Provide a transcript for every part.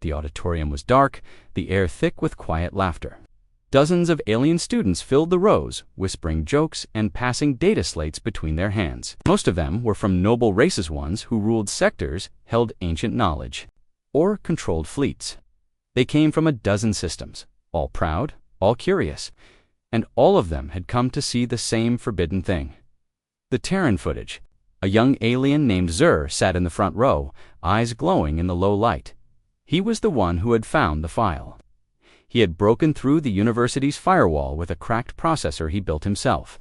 The auditorium was dark, the air thick with quiet laughter. Dozens of alien students filled the rows, whispering jokes and passing data slates between their hands. Most of them were from noble races, ones who ruled sectors, held ancient knowledge, or controlled fleets. They came from a dozen systems, all proud, all curious, and all of them had come to see the same forbidden thing. The Terran footage. A young alien named Zur sat in the front row, eyes glowing in the low light. He was the one who had found the file. He had broken through the university's firewall with a cracked processor he built himself.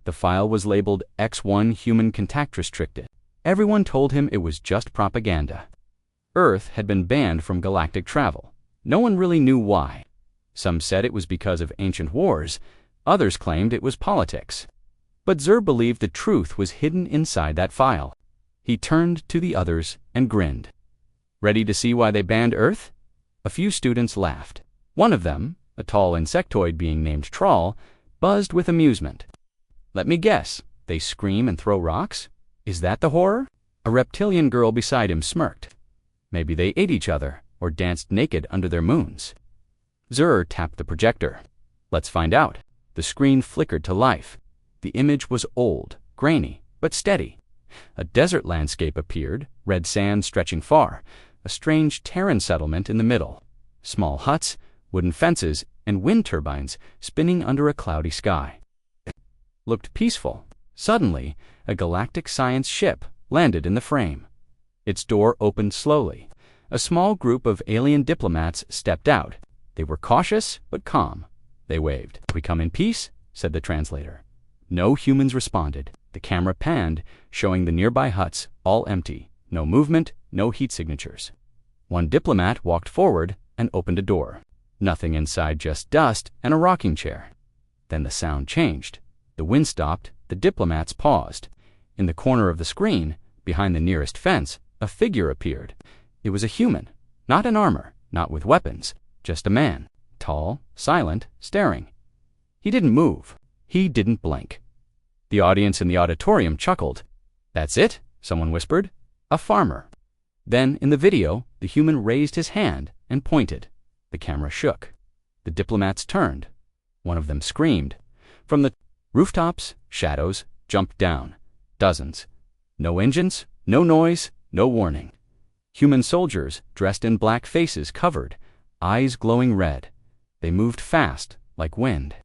The file was labeled X1 Human Contact Restricted. Everyone told him it was just propaganda. Earth had been banned from galactic travel. No one really knew why. Some said it was because of ancient wars. Others claimed it was politics. But Zur believed the truth was hidden inside that file. He turned to the others and grinned. Ready to see why they banned Earth? A few students laughed. One of them, a tall insectoid being named Trawl, buzzed with amusement. Let me guess, they scream and throw rocks? Is that the horror? A reptilian girl beside him smirked. Maybe they ate each other or danced naked under their moons. Zur tapped the projector. Let's find out. The screen flickered to life. The image was old, grainy, but steady. A desert landscape appeared, red sand stretching far, a strange Terran settlement in the middle. Small huts, wooden fences, and wind turbines spinning under a cloudy sky. It looked peaceful. Suddenly, a galactic science ship landed in the frame. Its door opened slowly. A small group of alien diplomats stepped out. They were cautious but calm. They waved. "We come in peace," said the translator. No humans responded. The camera panned, showing the nearby huts, all empty. No movement, no heat signatures. One diplomat walked forward and opened a door. Nothing inside, just dust and a rocking chair. Then the sound changed. The wind stopped, the diplomats paused. In the corner of the screen, behind the nearest fence, a figure appeared. It was a human, not in armor, not with weapons, just a man, tall, silent, staring. He didn't move. He didn't blink. The audience in the auditorium chuckled. "That's it," someone whispered. "A farmer." Then, in the video, the human raised his hand and pointed. The camera shook. The diplomats turned. One of them screamed. From the rooftops, shadows jumped down. Dozens. No engines, no noise, no warning. Human soldiers, dressed in black faces covered, eyes glowing red. They moved fast, like wind.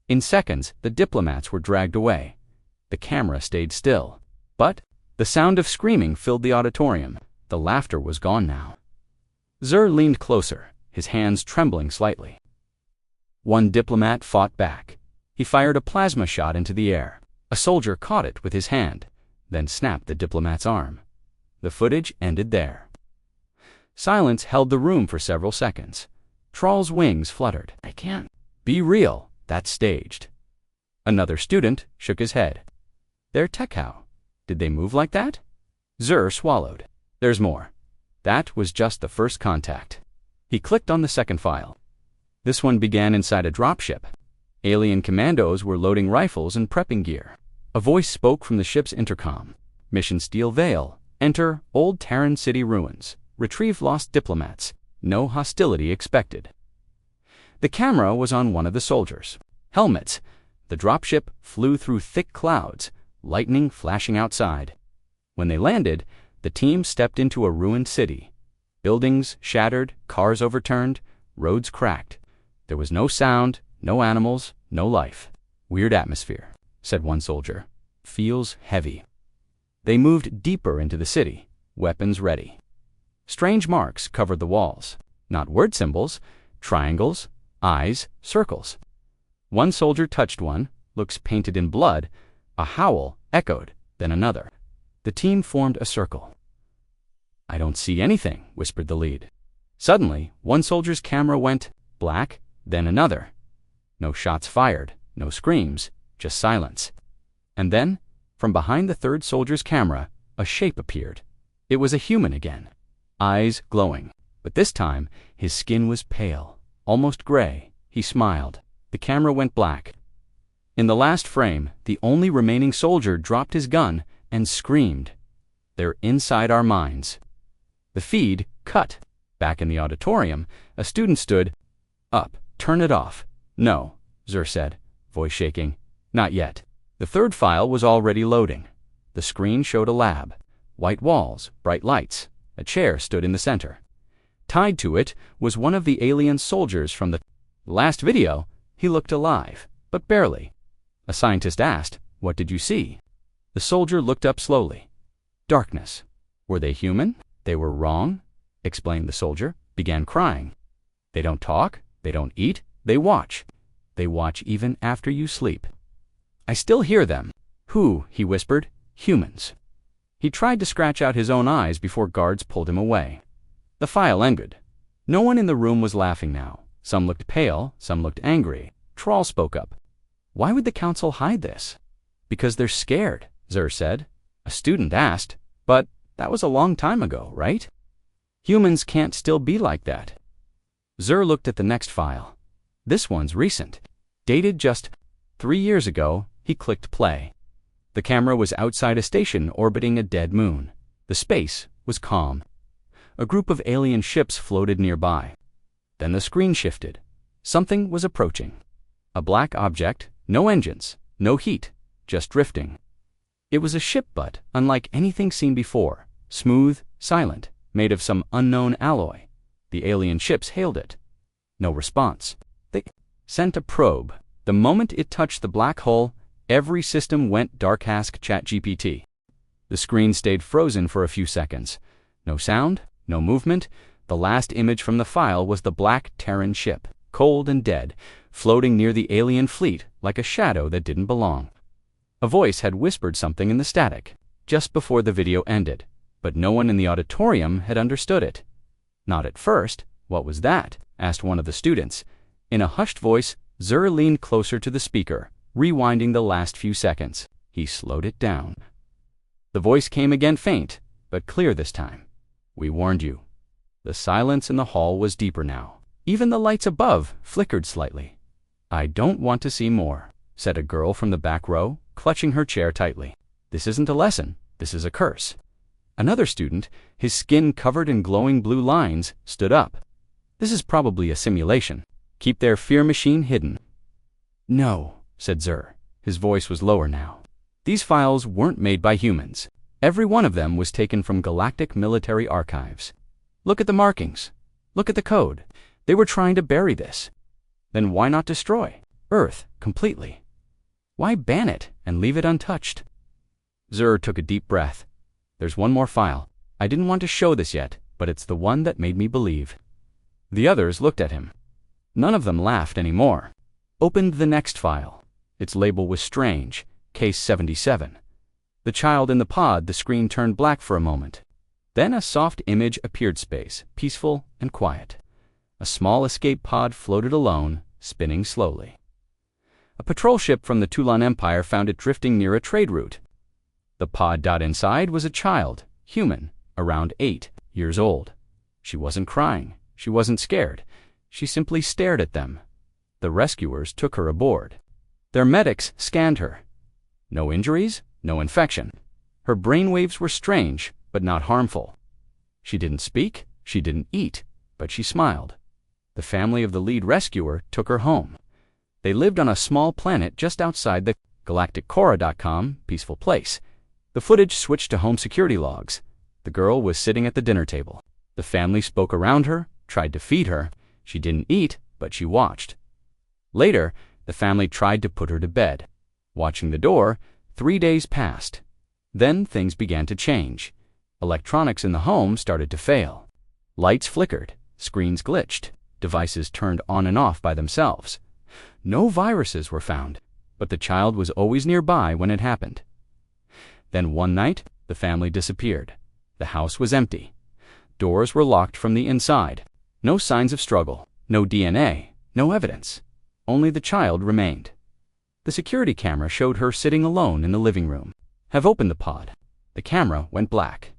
In seconds, the diplomats were dragged away. The camera stayed still. But the sound of screaming filled the auditorium. The laughter was gone now. Zur leaned closer, his hands trembling slightly. One diplomat fought back. He fired a plasma shot into the air. A soldier caught it with his hand, then snapped the diplomat's arm. The footage ended there. Silence held the room for several seconds. Trawl's wings fluttered. "I can't be real. That's staged." Another student shook his head. "They're tech how? Did they move like that?" Zur swallowed. "There's more. That was just the first contact." He clicked on the second file. This one began inside a dropship. Alien commandos were loading rifles and prepping gear. A voice spoke from the ship's intercom. "Mission Steel Veil. Enter Old Terran City ruins. Retrieve lost diplomats. No hostility expected." The camera was on one of the soldiers. Helmets. The dropship flew through thick clouds, lightning flashing outside. When they landed, the team stepped into a ruined city. Buildings shattered, cars overturned, roads cracked. There was no sound, no animals, no life. "Weird atmosphere," said one soldier. "Feels heavy." They moved deeper into the city, weapons ready. Strange marks covered the walls. Not word symbols, triangles, eyes, circles. One soldier touched one, looks painted in blood. A howl echoed, then another. The team formed a circle. "I don't see anything," whispered the lead. Suddenly, one soldier's camera went black, then another. No shots fired, no screams, just silence. And then, from behind the third soldier's camera, a shape appeared. It was a human again, eyes glowing. But this time, his skin was pale, almost gray. He smiled. The camera went black. In the last frame, the only remaining soldier dropped his gun and screamed. "They're inside our minds." The feed cut. Back in the auditorium, a student stood up. "Turn it off." "No," Zur said, voice shaking. "Not yet." The third file was already loading. The screen showed a lab. White walls, bright lights. A chair stood in the center. Tied to it was one of the alien soldiers from the last video. He looked alive, but barely. A scientist asked, "What did you see?" The soldier looked up slowly. "Darkness." "Were they human?" "They were wrong," explained the soldier. "Began crying." "They don't talk. They don't eat. They watch. They watch even after you sleep." "I still hear them." "Who?" he whispered. "Humans." He tried to scratch out his own eyes before guards pulled him away. The file ended. No one in the room was laughing now. Some looked pale, some looked angry. Troll spoke up. "Why would the council hide this?" "Because they're scared," Zur said. A student asked, "But that was a long time ago, right? Humans can't still be like that." Zur looked at the next file. "This one's recent. Dated just 3 years ago." He clicked play. The camera was outside a station orbiting a dead moon. The space was calm. A group of alien ships floated nearby. Then the screen shifted. Something was approaching. A black object, no engines, no heat, just drifting. It was a ship, but unlike anything seen before. Smooth, silent, made of some unknown alloy. The alien ships hailed it. No response. They sent a probe. The moment it touched the black hole, every system went dark. Ask ChatGPT. The screen stayed frozen for a few seconds. No sound, no movement. The last image from the file was the black Terran ship, cold and dead, floating near the alien fleet like a shadow that didn't belong. A voice had whispered something in the static just before the video ended, but no one in the auditorium had understood it. Not at first. "What was that?" asked one of the students. In a hushed voice, Zur leaned closer to the speaker, rewinding the last few seconds. He slowed it down. The voice came again, faint, but clear this time. "We warned you." The silence in the hall was deeper now. Even the lights above flickered slightly. "I don't want to see more," said a girl from the back row, clutching her chair tightly. "This isn't a lesson. This is a curse." Another student, his skin covered in glowing blue lines, stood up. "This is probably a simulation. Keep their fear machine hidden." "No," said Zur. His voice was lower now. "These files weren't made by humans. Every one of them was taken from Galactic military archives. Look at the markings. Look at the code. They were trying to bury this. Then why not destroy Earth completely? Why ban it and leave it untouched?" Zur took a deep breath. "There's one more file. I didn't want to show this yet, but it's the one that made me believe." The others looked at him. None of them laughed anymore. Opened the next file. Its label was strange, Case 77. The child in the pod. The screen turned black for a moment. Then a soft image appeared, space, peaceful and quiet. A small escape pod floated alone, spinning slowly. A patrol ship from the Tulan Empire found it drifting near a trade route. The pod. Inside was a child, human, around 8 years old. She wasn't crying. She wasn't scared. She simply stared at them. The rescuers took her aboard. Their medics scanned her. No injuries, no infection. Her brainwaves were strange, but not harmful. She didn't speak, she didn't eat, but she smiled. The family of the lead rescuer took her home. They lived on a small planet just outside the Galactic peaceful place. The footage switched to home security logs. The girl was sitting at the dinner table. The family spoke around her, tried to feed her. She didn't eat, but she watched. Later, the family tried to put her to bed. Watching the door, 3 days passed. Then things began to change. Electronics in the home started to fail. Lights flickered, screens glitched, devices turned on and off by themselves. No viruses were found, but the child was always nearby when it happened. Then one night, the family disappeared. The house was empty. Doors were locked from the inside. No signs of struggle, no DNA, no evidence. Only the child remained. The security camera showed her sitting alone in the living room. "Have opened the pod." The camera went black.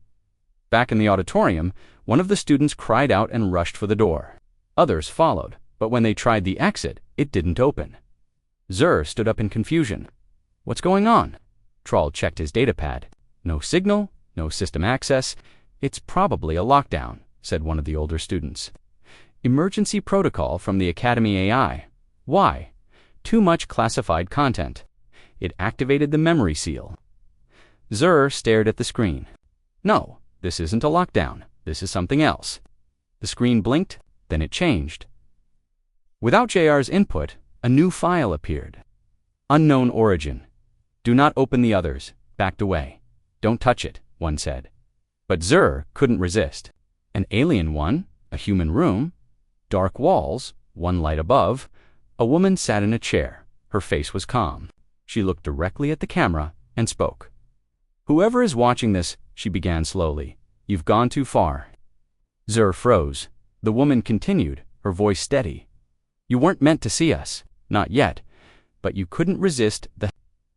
Back in the auditorium, one of the students cried out and rushed for the door. Others followed, but when they tried the exit, it didn't open. Zur stood up in confusion. "What's going on?" Troll checked his datapad. "No signal, no system access. It's probably a lockdown," said one of the older students. Emergency protocol from the Academy AI. Why? Too much classified content. It activated the memory seal. Zur stared at the screen. No, this isn't a lockdown. This is something else. The screen blinked, then it changed. Without JR's input, a new file appeared. Unknown origin. Do not open the others. Backed away. Don't touch it, one said. But Zur couldn't resist. An alien one, a human room, dark walls, one light above. A woman sat in a chair. Her face was calm. She looked directly at the camera and spoke. Whoever is watching this, she began slowly, you've gone too far. Zur froze. The woman continued, her voice steady. You weren't meant to see us. Not yet. But you couldn't resist the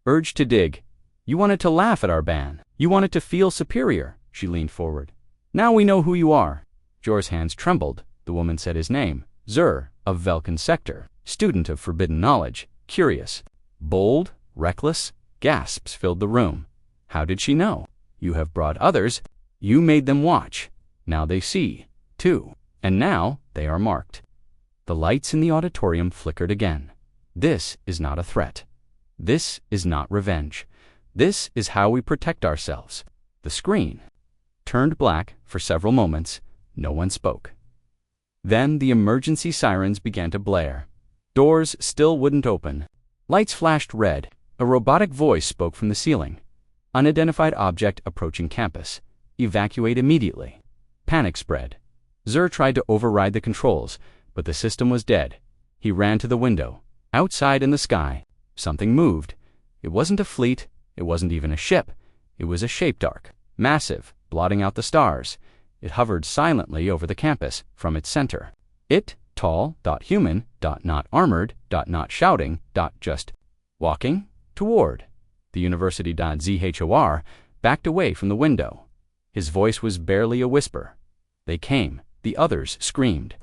urge to dig. You wanted to laugh at our ban. You wanted to feel superior. She leaned forward. Now we know who you are. Jor's hands trembled. The woman said his name. Zur, of Velkin Sector. Student of forbidden knowledge. Curious. Bold, reckless. Gasps filled the room. How did she know? You have brought others. You made them watch. Now they see, too. And now they are marked. The lights in the auditorium flickered again. This is not a threat. This is not revenge. This is how we protect ourselves. The screen turned black for several moments. No one spoke. Then the emergency sirens began to blare. Doors still wouldn't open. Lights flashed red. A robotic voice spoke from the ceiling. Unidentified object approaching campus. Evacuate immediately. Panic spread. Zur tried to override the controls, but the system was dead. He ran to the window. Outside in the sky, something moved. It wasn't a fleet. It wasn't even a ship. It was a shape dark, massive, blotting out the stars. It hovered silently over the campus from its center. It, tall, human, not armored, not shouting, just walking toward. The university ZHOR backed away from the window. His voice was barely a whisper. They came. The others screamed.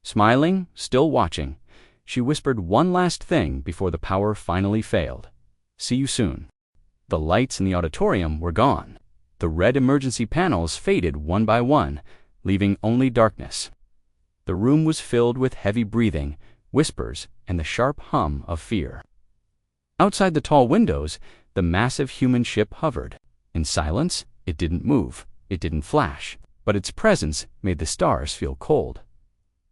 Smiling, still watching, she whispered one last thing before the power finally failed. See you soon. The lights in the auditorium were gone. The red emergency panels faded one by one, leaving only darkness. The room was filled with heavy breathing, whispers, and the sharp hum of fear. Outside the tall windows, the massive human ship hovered. In silence, it didn't move, it didn't flash, but its presence made the stars feel cold.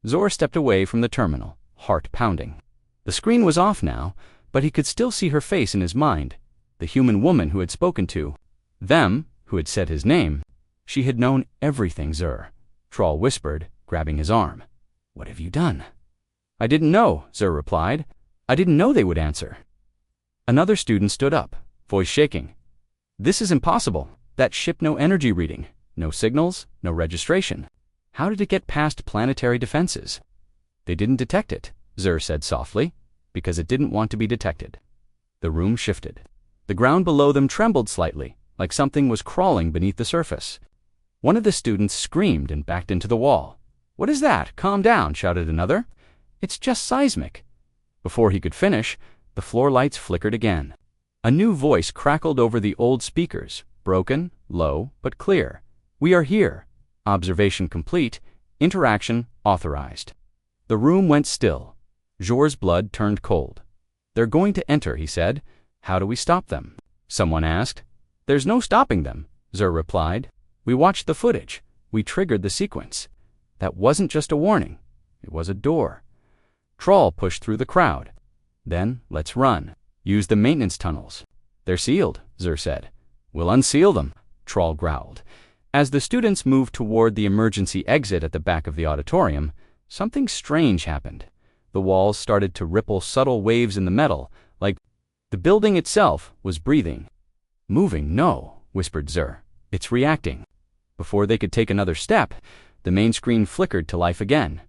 Zur stepped away from the terminal, heart pounding. The screen was off now, but he could still see her face in his mind, the human woman who had spoken to them, who had said his name. She had known everything, Zur. Troll whispered, grabbing his arm. What have you done? I didn't know, Zur replied. I didn't know they would answer. Another student stood up, voice shaking. This is impossible. That ship no energy reading, no signals, no registration. How did it get past planetary defenses? They didn't detect it, Zur said softly, because it didn't want to be detected. The room shifted. The ground below them trembled slightly, like something was crawling beneath the surface. One of the students screamed and backed into the wall. What is that? Calm down, shouted another. It's just seismic. Before he could finish, the floor lights flickered again. A new voice crackled over the old speakers, broken, low, but clear. We are here. Observation complete. Interaction authorized. The room went still. Jor's blood turned cold. They're going to enter, he said. How do we stop them? Someone asked. There's no stopping them, Zur replied. We watched the footage. We triggered the sequence. That wasn't just a warning. It was a door. Troll pushed through the crowd. Then, let's run. Use the maintenance tunnels. They're sealed, Zur said. We'll unseal them, Troll growled. As the students moved toward the emergency exit at the back of the auditorium, something strange happened. The walls started to ripple subtle waves in the metal, like the building itself was breathing. Moving, no, whispered Zur. It's reacting. Before they could take another step, the main screen flickered to life again.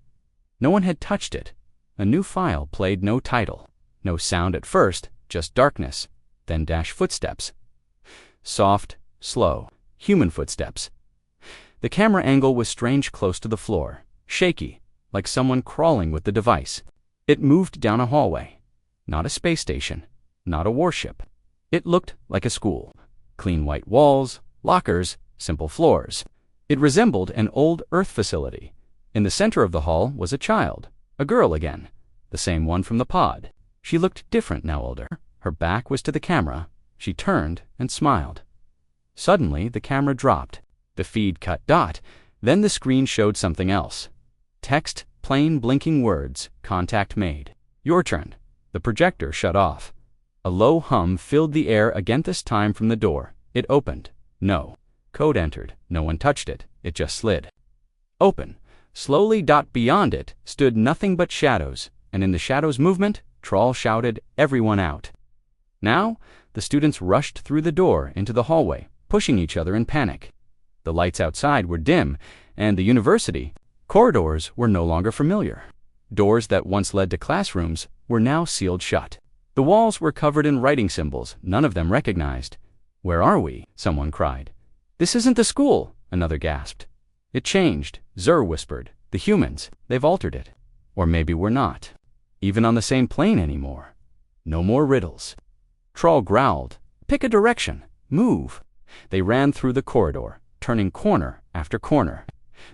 No one had touched it. A new file played no title. No sound at first, just darkness, then footsteps. Soft, slow, human footsteps. The camera angle was strange close to the floor, shaky, like someone crawling with the device. It moved down a hallway. Not a space station, not a warship. It looked like a school. Clean white walls, lockers, simple floors. It resembled an old Earth facility. In the center of the hall was a child, a girl again, the same one from the pod. She looked different now, older. Her back was to the camera. She turned and smiled. Suddenly, the camera dropped. The feed cut dot. Then the screen showed something else. Text, plain blinking words, contact made. Your turn. The projector shut off. A low hum filled the air again, this time from the door. It opened. No. Code entered. No one touched it. It just slid. Open. Slowly dot beyond it stood nothing but shadows, and in the shadows' movement, Troll shouted everyone out. Now, the students rushed through the door into the hallway, pushing each other in panic. The lights outside were dim, and the university corridors were no longer familiar. Doors that once led to classrooms were now sealed shut. The walls were covered in writing symbols, none of them recognized. Where are we? Someone cried. This isn't the school, another gasped. It changed, Zur whispered. The humans, they've altered it. Or maybe we're not even on the same plane anymore. No more riddles. Troll growled. Pick a direction. Move. They ran through the corridor, turning corner after corner.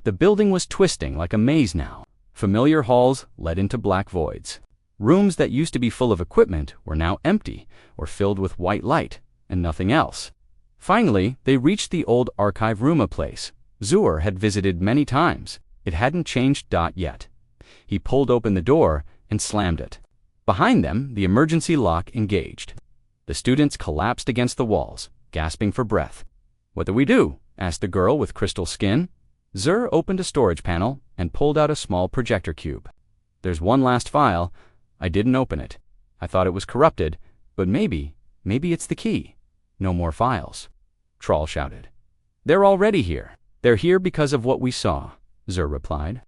The building was twisting like a maze now. Familiar halls led into black voids. Rooms that used to be full of equipment were now empty or filled with white light and nothing else. Finally, they reached the old archive room, a place Zur had visited many times. It hadn't changed yet. He pulled open the door and slammed it. Behind them, the emergency lock engaged. The students collapsed against the walls, gasping for breath. What do we do? Asked the girl with crystal skin. Zur opened a storage panel and pulled out a small projector cube. There's one last file. I didn't open it. I thought it was corrupted, but maybe it's the key. No more files. Troll shouted. They're already here. They're here because of what we saw, Zur replied.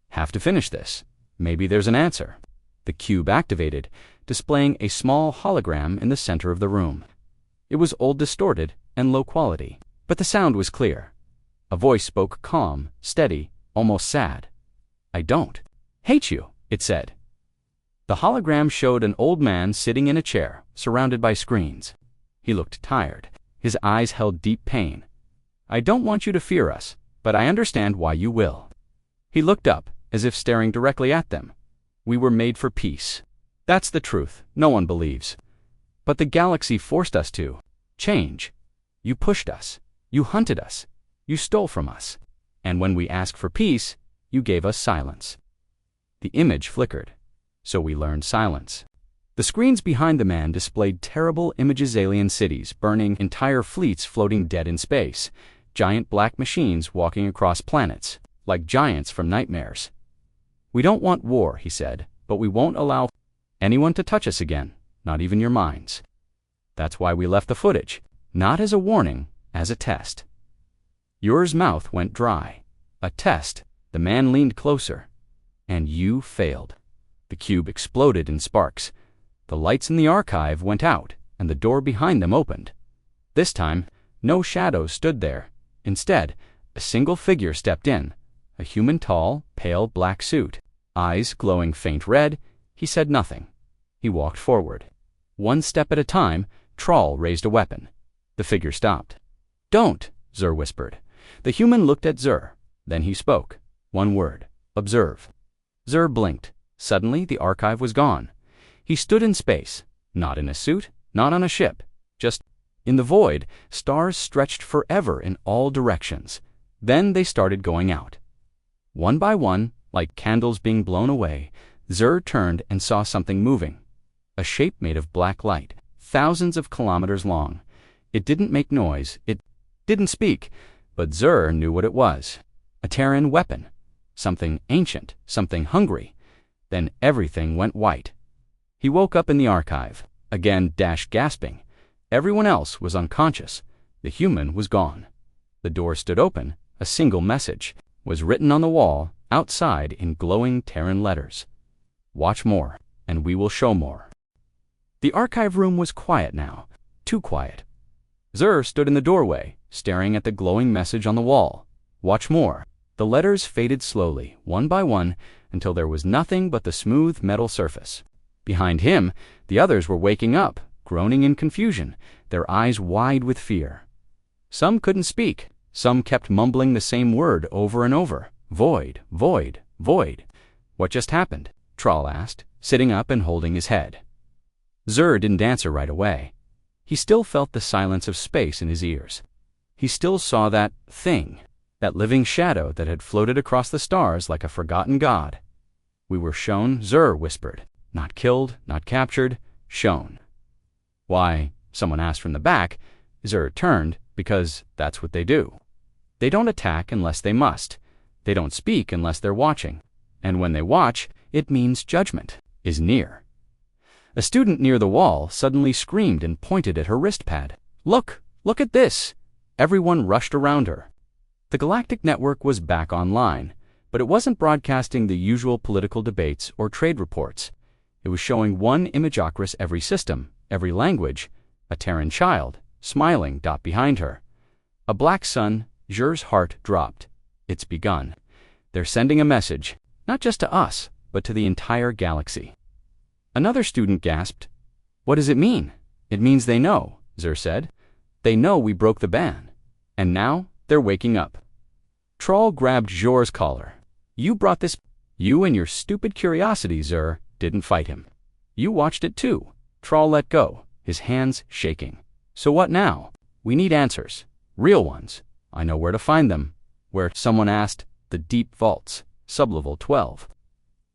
Have to finish this. Maybe there's an answer. The cube activated, displaying a small hologram in the center of the room. It was old, distorted, and low quality, but the sound was clear. A voice spoke, calm, steady, almost sad. I don't hate you, it said. The hologram showed an old man sitting in a chair, surrounded by screens. He looked tired. His eyes held deep pain. I don't want you to fear us, but I understand why you will. He looked up, as if staring directly at them. We were made for peace. That's the truth. No one believes. But the galaxy forced us to change. You pushed us. You hunted us. You stole from us. And when we asked for peace, you gave us silence. The image flickered. So we learned silence. The screens behind the man displayed terrible images: alien cities burning, entire fleets floating dead in space, giant black machines walking across planets, like giants from nightmares. We don't want war, he said, but we won't allow anyone to touch us again, not even your minds. That's why we left the footage, not as a warning, as a test. Yours mouth went dry. A test. The man leaned closer. And you failed. The cube exploded in sparks. The lights in the archive went out, and the door behind them opened. This time, no shadows stood there. Instead, a single figure stepped in, a human, tall, pale black suit. Eyes glowing faint red. He said nothing. He walked forward. One step at a time, Troll raised a weapon. The figure stopped. Don't, Zur whispered. The human looked at Zur. Then he spoke. One word. Observe. Zur blinked. Suddenly, the archive was gone. He stood in space, not in a suit, not on a ship, just in the void. Stars stretched forever in all directions. Then they started going out. One by one, like candles being blown away, Zur turned and saw something moving. A shape made of black light, thousands of kilometers long. It didn't make noise, it didn't speak, but Zur knew what it was. A Terran weapon. Something ancient, something hungry. Then everything went white. He woke up in the archive, again gasping. Everyone else was unconscious. The human was gone. The door stood open. A single message was written on the wall outside in glowing Terran letters. Watch more, and we will show more. The archive room was quiet now, too quiet. Zur stood in the doorway, staring at the glowing message on the wall. Watch more. The letters faded slowly, one by one, until there was nothing but the smooth metal surface. Behind him, the others were waking up, groaning in confusion, their eyes wide with fear. Some couldn't speak, Some kept mumbling the same word over and over. Void, void, void. What just happened? Traal asked, sitting up and holding his head. Zur didn't answer right away. He still felt the silence of space in his ears. He still saw that thing, that living shadow that had floated across the stars like a forgotten god. We were shown, Zur whispered. Not killed, not captured, shown. Why, someone asked from the back. Zur turned, because that's what they do. They don't attack unless they must. They don't speak unless they're watching. And when they watch, it means judgment is near. A student near the wall suddenly screamed and pointed at her wristpad. Look! Look at this! Everyone rushed around her. The Galactic network was back online, but it wasn't broadcasting the usual political debates or trade reports. It was showing one image across every system, every language, a Terran child, smiling dot behind her. A black sun. Zur's heart dropped. It's begun. They're sending a message, not just to us, but to the entire galaxy. Another student gasped. What does it mean? It means they know, Zur said. They know we broke the ban. And now they're waking up. Traal grabbed Zur's collar. You brought this. You and your stupid curiosity, Zur, didn't fight him. You watched it too. Traal let go, his hands shaking. So what now? We need answers. Real ones. I know where to find them. Where? Someone asked. The deep vaults, sublevel 12.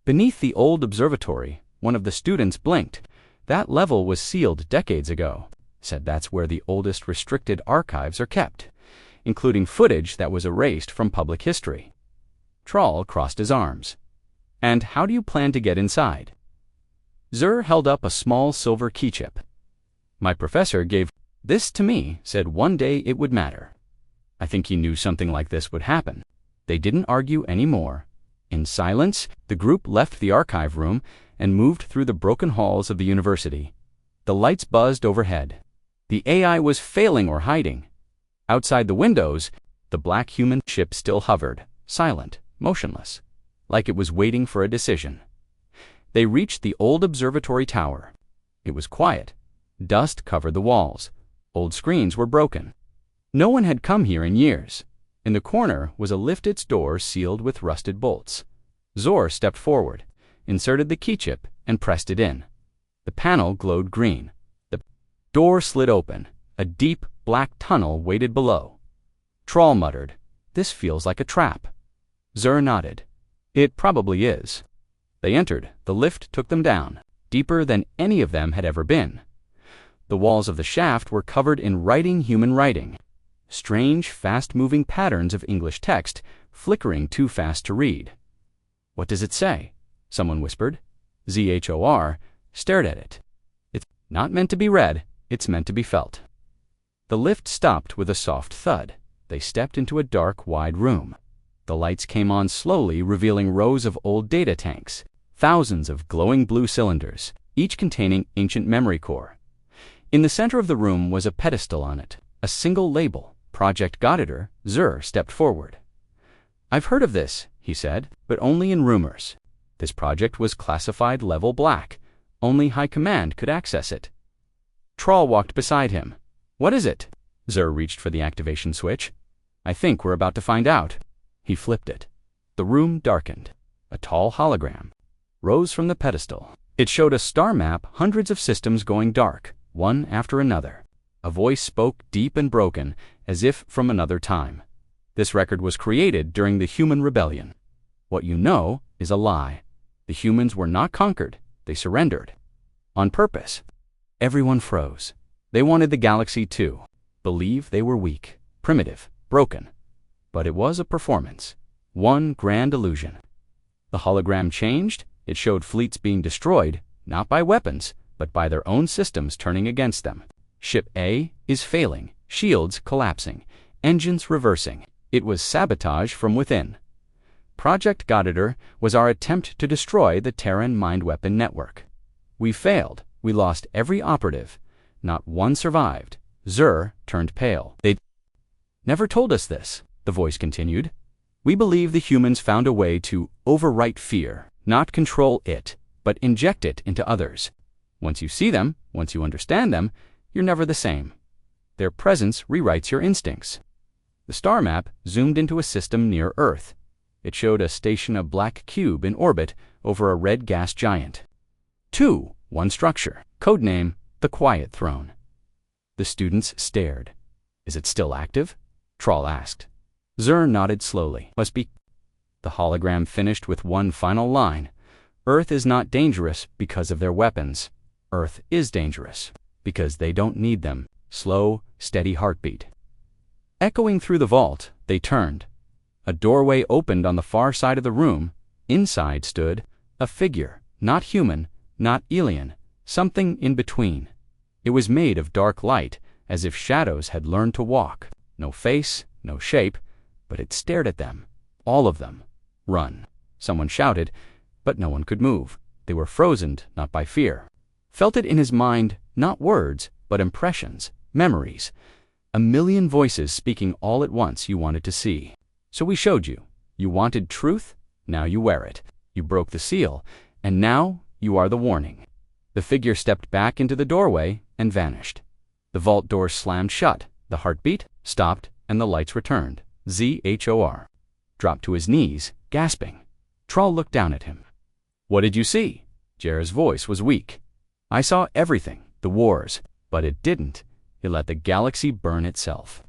Beneath the old observatory, one of the students blinked. That level was sealed decades ago. Said that's where the oldest restricted archives are kept, including footage that was erased from public history. Traal crossed his arms. And how do you plan to get inside? Zur held up a small silver keychip. My professor gave this to me, said one day it would matter. I think he knew something like this would happen. They didn't argue any more. In silence, the group left the archive room and moved through the broken halls of the university. The lights buzzed overhead. The AI was failing or hiding. Outside the windows, the black human ship still hovered, silent, motionless, like it was waiting for a decision. They reached the old observatory tower. It was quiet. Dust covered the walls. Old screens were broken. No one had come here in years. In the corner was a lift, its door sealed with rusted bolts. Zur stepped forward, inserted the keychip, and pressed it in. The panel glowed green. The door slid open. A deep, black tunnel waited below. Traal muttered, "This feels like a trap." Zur nodded. "It probably is." They entered. The lift took them down, deeper than any of them had ever been. The walls of the shaft were covered in human writing. Strange, fast-moving patterns of English text, flickering too fast to read. What does it say? Someone whispered. Zhor stared at it. It's not meant to be read, it's meant to be felt. The lift stopped with a soft thud. They stepped into a dark, wide room. The lights came on slowly, revealing rows of old data tanks, thousands of glowing blue cylinders, each containing ancient memory core. In the center of the room was a pedestal on it, a single label, Project Galactic. Zur stepped forward. I've heard of this, he said, but only in rumors. This project was classified level black. Only High Command could access it. Traal walked beside him. What is it? Zur reached for the activation switch. I think we're about to find out. He flipped it. The room darkened. A tall hologram rose from the pedestal. It showed a star map, hundreds of systems going dark, one after another. A voice spoke deep and broken, as if from another time. This record was created during the human rebellion. What you know is a lie. The humans were not conquered. They surrendered. On purpose. Everyone froze. They wanted the galaxy to believe they were weak, primitive, broken. But it was a performance. One grand illusion. The hologram changed. It showed fleets being destroyed, not by weapons, but by their own systems turning against them. Ship A is failing, shields collapsing, engines reversing. It was sabotage from within. Project Galactic was our attempt to destroy the Terran mind weapon network. We failed. We lost every operative. Not one survived. Zur turned pale. They never told us this, the voice continued. We believe the humans found a way to overwrite fear, not control it, but inject it into others. Once you see them, once you understand them, you're never the same. Their presence rewrites your instincts. The star map zoomed into a system near Earth. It showed a station, a black cube in orbit over a red gas giant. One structure. Codename, the Quiet Throne. The students stared. Is it still active? Troll asked. Zur nodded slowly. Must be. The hologram finished with one final line. Earth is not dangerous because of their weapons. Earth is dangerous because they don't need them. Slow, steady heartbeat. Echoing through the vault, they turned. A doorway opened on the far side of the room. Inside stood a figure, not human, not alien, something in between. It was made of dark light, as if shadows had learned to walk. No face, no shape, but it stared at them. All of them. Run. Someone shouted, but no one could move. They were frozen, not by fear. Felt it in his mind, not words, but impressions, memories. A million voices speaking all at once you wanted to see. So we showed you. You wanted truth? Now you wear it. You broke the seal, and now you are the warning. The figure stepped back into the doorway and vanished. The vault door slammed shut. The heartbeat stopped, and the lights returned. ZHOR. Dropped to his knees, gasping. Troll looked down at him. What did you see? Jer's voice was weak. I saw everything, the wars, but it didn't. It let the galaxy burn itself.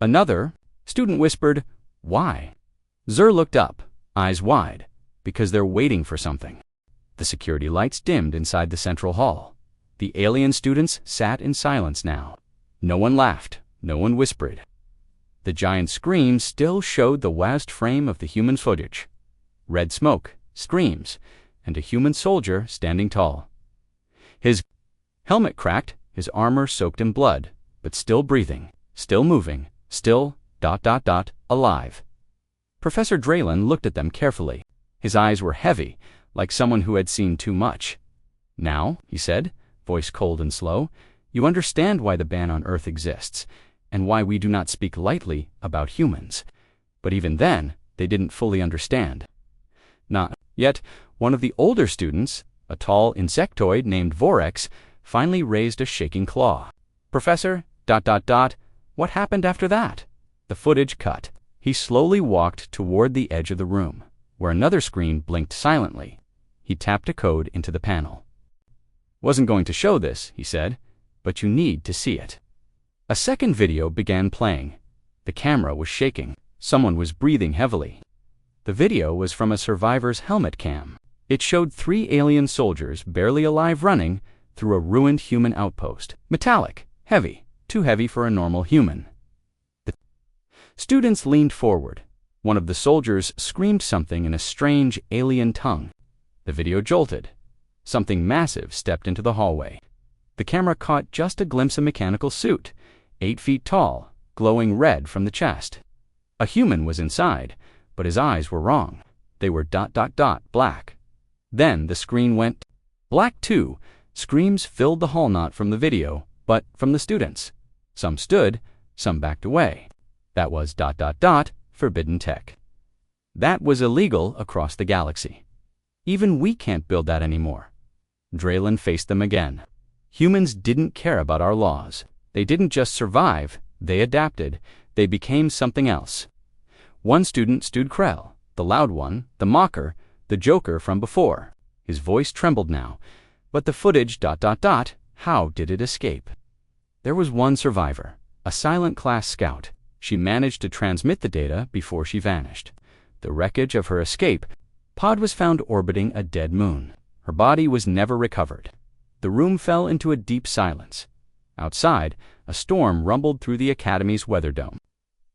Another student whispered, why? Zur looked up, eyes wide, because they're waiting for something. The security lights dimmed inside the central hall. The alien students sat in silence now. No one laughed, no one whispered. The giant screen still showed the vast frame of the human footage. Red smoke, screams, and a human soldier standing tall. His helmet cracked, his armor soaked in blood, but still breathing, still moving, still ... alive. Professor Draylen looked at them carefully. His eyes were heavy, like someone who had seen too much. Now, he said, voice cold and slow, you understand why the ban on Earth exists, and why we do not speak lightly about humans. But even then, they didn't fully understand. Not yet. One of the older students, a tall insectoid named Vorex, finally raised a shaking claw. Professor, ... what happened after that? The footage cut. He slowly walked toward the edge of the room, where another screen blinked silently. He tapped a code into the panel. Wasn't going to show this, he said, but you need to see it. A second video began playing. The camera was shaking. Someone was breathing heavily. The video was from a survivor's helmet cam. It showed 3 alien soldiers barely alive running through a ruined human outpost. Metallic, heavy, too heavy for a normal human. The students leaned forward. One of the soldiers screamed something in a strange alien tongue. The video jolted. Something massive stepped into the hallway. The camera caught just a glimpse of a mechanical suit, 8 feet tall, glowing red from the chest. A human was inside, but his eyes were wrong. They were ... black. Then the screen went black too. Screams filled the hall, not from the video, but from the students. Some stood, some backed away. That was ... forbidden tech. That was illegal across the galaxy. Even we can't build that anymore. Draylen faced them again. Humans didn't care about our laws. They didn't just survive, they adapted. They became something else. One student stood Krell, the loud one, the mocker, the joker from before. His voice trembled now. But the footage ... how did it escape? There was one survivor, a silent class scout. She managed to transmit the data before she vanished. The wreckage of her escape pod was found orbiting a dead moon. Her body was never recovered. The room fell into a deep silence. Outside, a storm rumbled through the Academy's weather dome.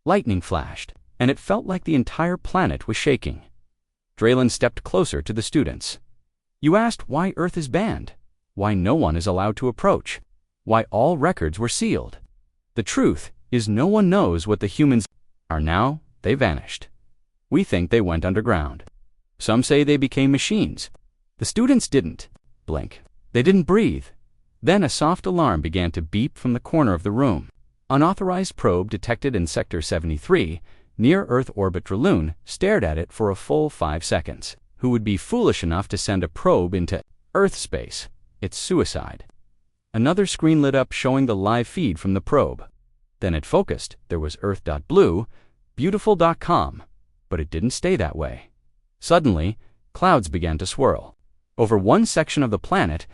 Lightning flashed, and it felt like the entire planet was shaking. Draylen stepped closer to the students. You asked why Earth is banned, why no one is allowed to approach, why all records were sealed. The truth is no one knows what the humans are now. They vanished. We think they went underground. Some say they became machines. The students didn't blink. They didn't breathe. Then a soft alarm began to beep from the corner of the room. Unauthorized probe detected in Sector 73, near Earth orbit. Draylen stared at it for a full 5 seconds. Who would be foolish enough to send a probe into Earth space? It's suicide. Another screen lit up showing the live feed from the probe. Then it focused. There was Earth.blue, beautiful.com, but it didn't stay that way. Suddenly, clouds began to swirl. Over one section of the planet,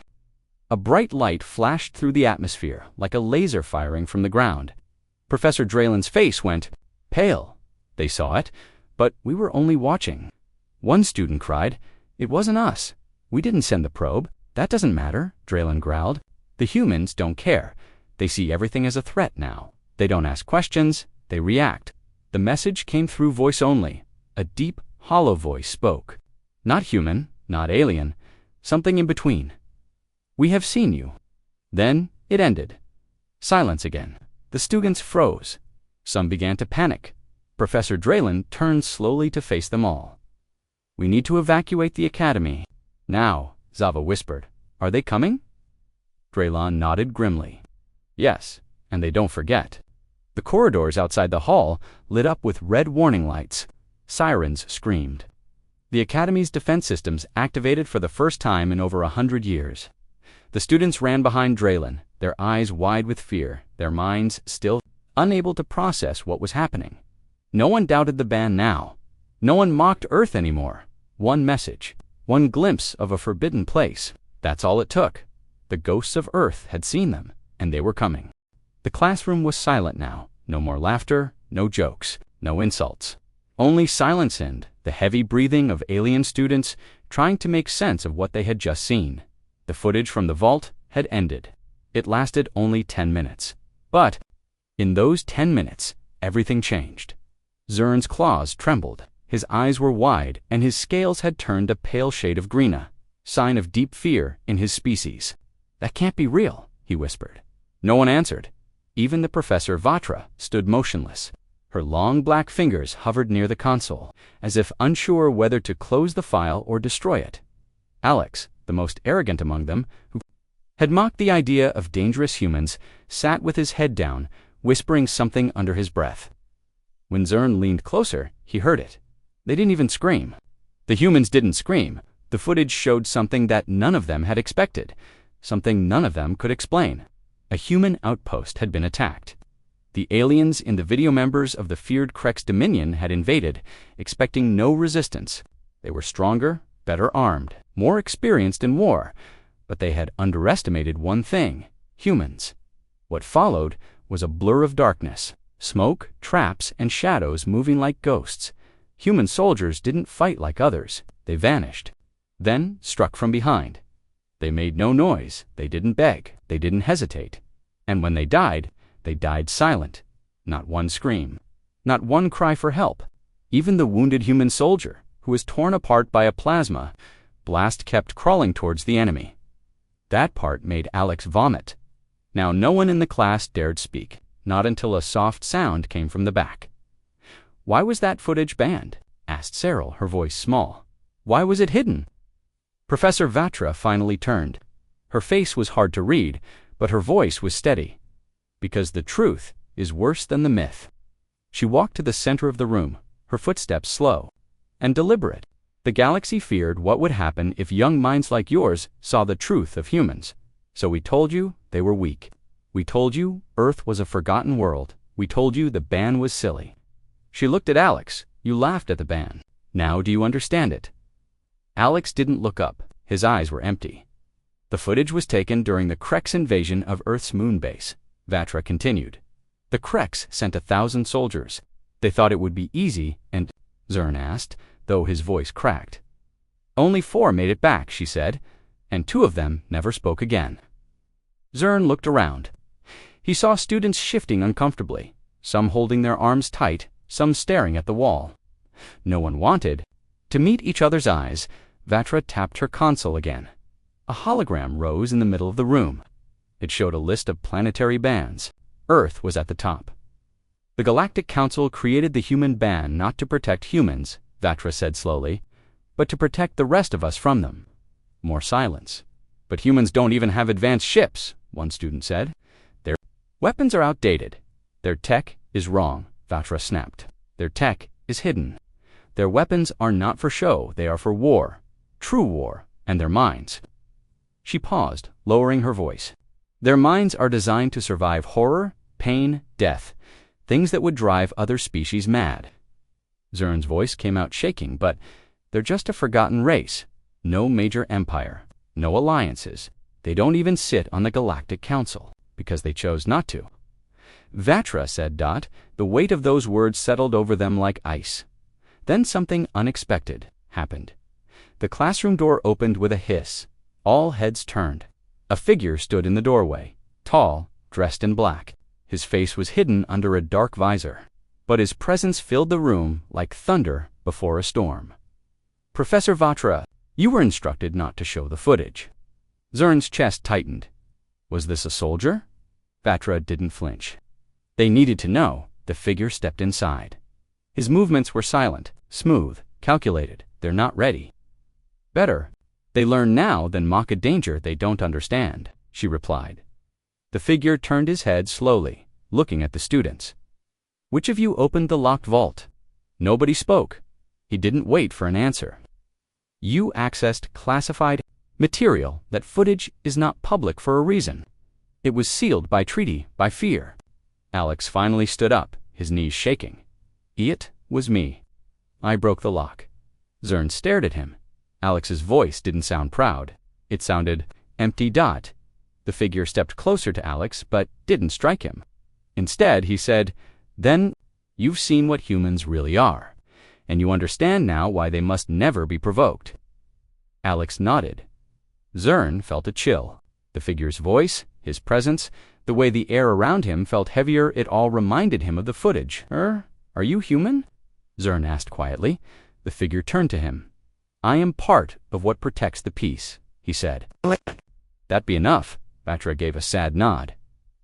a bright light flashed through the atmosphere like a laser firing from the ground. Professor Draylen's face went pale. They saw it, but we were only watching. One student cried, "It wasn't us. We didn't send the probe." "That doesn't matter," Draylen growled. "The humans don't care. They see everything as a threat now. They don't ask questions, they react." The message came through voice only. A deep, hollow voice spoke. Not human, not alien, something in between. "We have seen you." Then it ended. Silence again. The students froze. Some began to panic. Professor Draylen turned slowly to face them all. "We need to evacuate the academy. Now," Zava whispered. "Are they coming?" Draylen nodded grimly. "Yes, and they don't forget." The corridors outside the hall lit up with red warning lights. Sirens screamed. The academy's defense systems activated for the first time in over 100 years. The students ran behind Draylen, their eyes wide with fear, their minds still unable to process what was happening. No one doubted the ban now. No one mocked Earth anymore. One message, one glimpse of a forbidden place. That's all it took. The ghosts of Earth had seen them, and they were coming. The classroom was silent now. No more laughter, no jokes, no insults. Only silence and the heavy breathing of alien students trying to make sense of what they had just seen. The footage from the vault had ended. It lasted only 10 minutes. But in those 10 minutes, everything changed. Zern's claws trembled. His eyes were wide, and his scales had turned a pale shade of green, sign of deep fear in his species. "That can't be real," he whispered. No one answered. Even the Professor Vatra stood motionless. Her long black fingers hovered near the console, as if unsure whether to close the file or destroy it. Alex, the most arrogant among them, who had mocked the idea of dangerous humans, sat with his head down, whispering something under his breath. When Zern leaned closer, he heard it. They didn't even scream. The humans didn't scream. The footage showed something that none of them had expected, something none of them could explain. A human outpost had been attacked. The aliens in the video members of the feared Krex Dominion had invaded, expecting no resistance. They were stronger, better armed, more experienced in war, but they had underestimated one thing: humans. What followed was a blur of darkness, smoke, traps, and shadows moving like ghosts. Human soldiers didn't fight like others. They vanished, then struck from behind. They made no noise, they didn't beg, they didn't hesitate. And when they died silent. Not one scream, not one cry for help. Even the wounded human soldier, who was torn apart by a plasma blast, kept crawling towards the enemy. That part made Alex vomit. Now no one in the class dared speak, not until a soft sound came from the back. "Why was that footage banned?" asked Cyril, her voice small. "Why was it hidden?" Professor Vatra finally turned. Her face was hard to read, but her voice was steady. "Because the truth is worse than the myth." She walked to the center of the room, her footsteps slow and deliberate. "The galaxy feared what would happen if young minds like yours saw the truth of humans. So we told you they were weak. We told you Earth was a forgotten world. We told you the ban was silly." She looked at Alex. "You laughed at the ban. Now do you understand it?" Alex didn't look up. His eyes were empty. "The footage was taken during the Krex invasion of Earth's moon base," Vatra continued. "The Krex sent 1,000 soldiers. They thought it would be easy, and—" Zern asked, though his voice cracked. "Only 4 made it back," she said, "and 2 of them never spoke again." Zern looked around. He saw students shifting uncomfortably, some holding their arms tight, some staring at the wall. No one wanted to meet each other's eyes. Vatra tapped her console again. A hologram rose in the middle of the room. It showed a list of planetary bans. Earth was at the top. "The Galactic Council created the human ban not to protect humans," Vatra said slowly, "but to protect the rest of us from them." More silence. "But humans don't even have advanced ships," one student said. "Their weapons are outdated. Their tech is wrong," Vatra snapped. "Their tech is hidden. Their weapons are not for show, they are for war. True war, and their minds." She paused, lowering her voice. "Their minds are designed to survive horror, pain, death, things that would drive other species mad. Zern's voice came out shaking, but they're just a forgotten race. No major empire, no alliances. They don't even sit on the Galactic Council, because they chose not to. Vatra said, The weight of those words settled over them like ice. Then something unexpected happened. The classroom door opened with a hiss. All heads turned. A figure stood in the doorway, tall, dressed in black. His face was hidden under a dark visor, but his presence filled the room like thunder before a storm. Professor Vatra, you were instructed not to show the footage. Zern's chest tightened. Was this a soldier? Vatra didn't flinch. They needed to know. The figure stepped inside. His movements were silent, smooth, calculated. They're not ready. Better. They learn now than mock a danger they don't understand, she replied. The figure turned his head slowly, looking at the students. Which of you opened the locked vault? Nobody spoke. He didn't wait for an answer. You accessed classified material. That footage is not public for a reason. It was sealed by treaty, by fear. Alex finally stood up, his knees shaking. It was me. I broke the lock. Zern stared at him. Alex's voice didn't sound proud. It sounded empty. The figure stepped closer to Alex, but didn't strike him. Instead, he said, Then you've seen what humans really are, and you understand now why they must never be provoked. Alex nodded. Zern felt a chill. The figure's voice, his presence, the way the air around him felt heavier, it all reminded him of the footage. Are you human? Zern asked quietly. The figure turned to him. I am part of what protects the peace, he said. That be enough. Vatra gave a sad nod.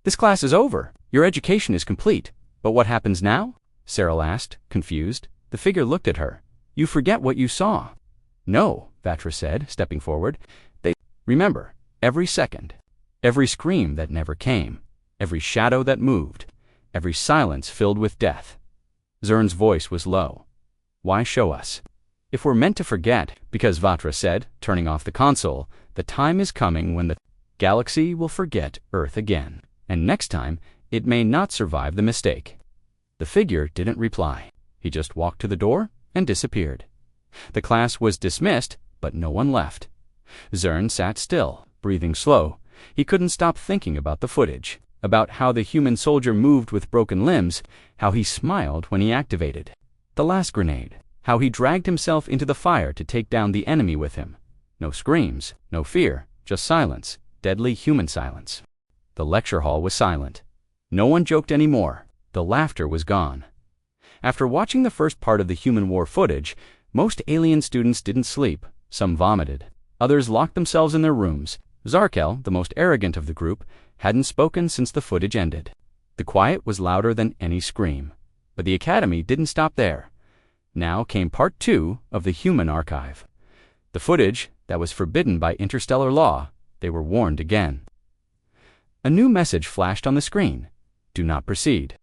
This class is over. Your education is complete. But what happens now? Cyril asked, confused. The figure looked at her. You forget what you saw. No, Vatra said, stepping forward. They remember every second, every scream that never came, every shadow that moved, every silence filled with death. Zern's voice was low. Why show us? If we're meant to forget, because Vatra said, turning off the console, the time is coming when the galaxy will forget Earth again, and next time it may not survive the mistake. The figure didn't reply. He just walked to the door and disappeared. The class was dismissed, but no one left. Zern sat still, breathing slow. He couldn't stop thinking about the footage, about how the human soldier moved with broken limbs, how he smiled when he activated the last grenade, how he dragged himself into the fire to take down the enemy with him. No screams, no fear, just silence, deadly human silence. The lecture hall was silent. No one joked anymore. The laughter was gone. After watching the first part of the human war footage, most alien students didn't sleep. Some vomited. Others locked themselves in their rooms. Zarkel, the most arrogant of the group, hadn't spoken since the footage ended. The quiet was louder than any scream. But the academy didn't stop there. Now came part 2 of the human archive. The footage that was forbidden by interstellar law. They were warned again. A new message flashed on the screen. Do not proceed.